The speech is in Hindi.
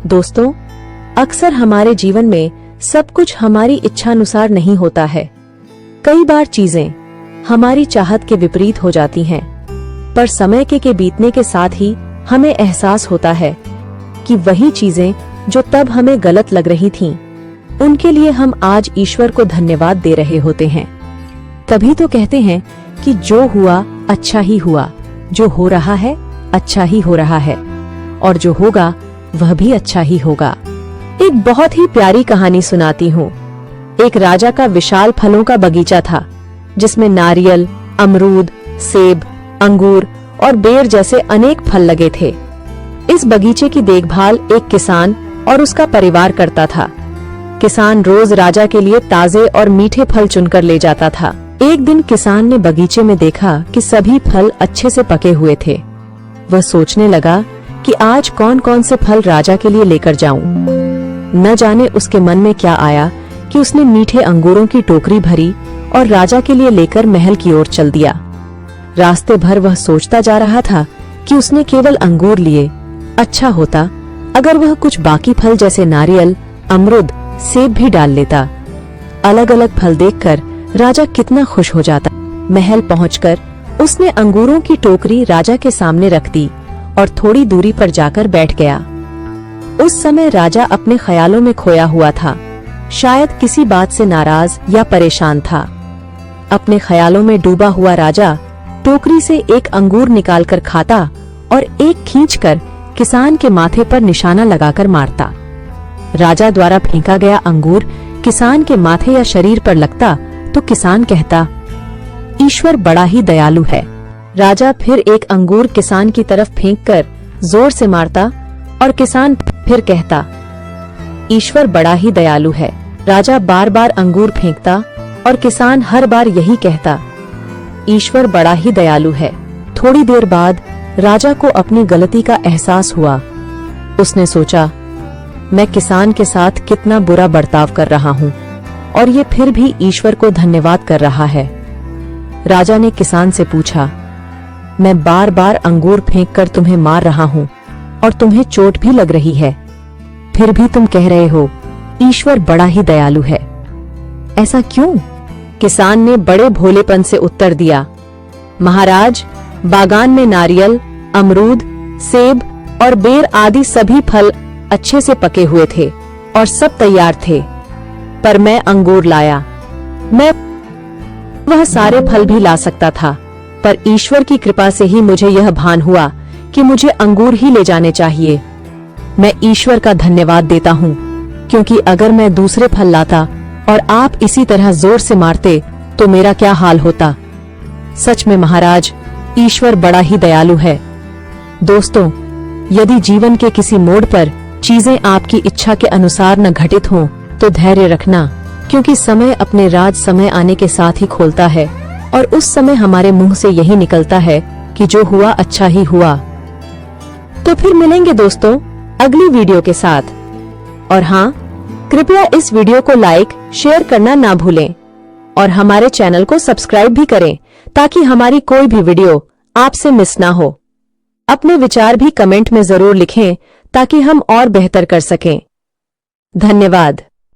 दोस्तों, अक्सर हमारे जीवन में सब कुछ हमारी इच्छानुसार नहीं होता है। कई बार चीजें हमारी चाहत के विपरीत हो जाती हैं, पर समय के बीतने के साथ ही हमें एहसास होता है कि वही चीजें जो तब हमें गलत लग रही थीं, उनके लिए हम आज ईश्वर को धन्यवाद दे रहे होते हैं। तभी तो कहते हैं कि जो हुआ अच्छा ही हुआ, जो हो रहा है अच्छा ही हो रहा है, और जो होगा वह भी अच्छा ही होगा। एक बहुत ही प्यारी कहानी सुनाती हूँ। एक राजा का विशाल फलों का बगीचा था, जिसमें नारियल, अमरूद, सेब, अंगूर और बेर जैसे अनेक फल लगे थे। इस बगीचे की देखभाल एक किसान और उसका परिवार करता था। किसान रोज राजा के लिए ताजे और मीठे फल चुनकर ले जाता था। एक दिन किसान ने बगीचे में देखा कि सभी फल अच्छे से पके हुए थे। वह सोचने लगा कि आज कौन कौन से फल राजा के लिए लेकर जाऊं। न जाने उसके मन में क्या आया कि उसने मीठे अंगूरों की टोकरी भरी और राजा के लिए लेकर महल की ओर चल दिया। रास्ते भर वह सोचता जा रहा था कि उसने केवल अंगूर लिए। अच्छा होता अगर वह कुछ बाकी फल जैसे नारियल, अमरूद, सेब भी डाल लेता। अलग अलग फल देखकर राजा कितना खुश हो जाता। महल पहुंचकर उसने अंगूरों की टोकरी राजा के सामने रख दी और थोड़ी दूरी पर जाकर बैठ गया। उस समय राजा अपने ख्यालों में खोया हुआ था, शायद किसी बात से नाराज या परेशान था। अपने ख्यालों में डूबा हुआ राजा टोकरी से एक अंगूर निकालकर खाता और एक खींचकर किसान के माथे पर निशाना लगाकर मारता। राजा द्वारा फेंका गया अंगूर किसान के माथे या शरीर पर लगता तो किसान कहता, ईश्वर बड़ा ही दयालु है। राजा फिर एक अंगूर किसान की तरफ फेंककर जोर से मारता और किसान फिर कहता, ईश्वर बड़ा ही दयालु है। राजा बार बार अंगूर फेंकता और किसान हर बार यही कहता, ईश्वर बड़ा ही दयालु है। थोड़ी देर बाद राजा को अपनी गलती का एहसास हुआ। उसने सोचा, मैं किसान के साथ कितना बुरा बर्ताव कर रहा हूँ और ये फिर भी ईश्वर को धन्यवाद कर रहा है। राजा ने किसान से पूछा, मैं बार बार अंगूर फेंककर तुम्हें मार रहा हूँ और तुम्हें चोट भी लग रही है, फिर भी तुम कह रहे हो ईश्वर बड़ा ही दयालु है, ऐसा क्यों? किसान ने बड़े भोलेपन से उत्तर दिया, महाराज, बागान में नारियल, अमरूद, सेब और बेर आदि सभी फल अच्छे से पके हुए थे और सब तैयार थे, पर मैं अंगूर लाया। मैं वह सारे फल भी ला सकता था, पर ईश्वर की कृपा से ही मुझे यह भान हुआ कि मुझे अंगूर ही ले जाने चाहिए। मैं ईश्वर का धन्यवाद देता हूँ, क्योंकि अगर मैं दूसरे फल लाता और आप इसी तरह जोर से मारते तो मेरा क्या हाल होता। सच में महाराज, ईश्वर बड़ा ही दयालु है। दोस्तों, यदि जीवन के किसी मोड़ पर चीजें आपकी इच्छा के अनुसार न घटित हों, तो धैर्य रखना, क्योंकि समय अपने राज समय आने के साथ ही खोलता है और उस समय हमारे मुंह से यही निकलता है कि जो हुआ अच्छा ही हुआ। तो फिर मिलेंगे दोस्तों अगली वीडियो के साथ। और हाँ, कृपया इस वीडियो को लाइक, शेयर करना ना भूलें और हमारे चैनल को सब्सक्राइब भी करें, ताकि हमारी कोई भी वीडियो आपसे मिस ना हो। अपने विचार भी कमेंट में जरूर लिखें, ताकि हम और बेहतर कर सकें। धन्यवाद।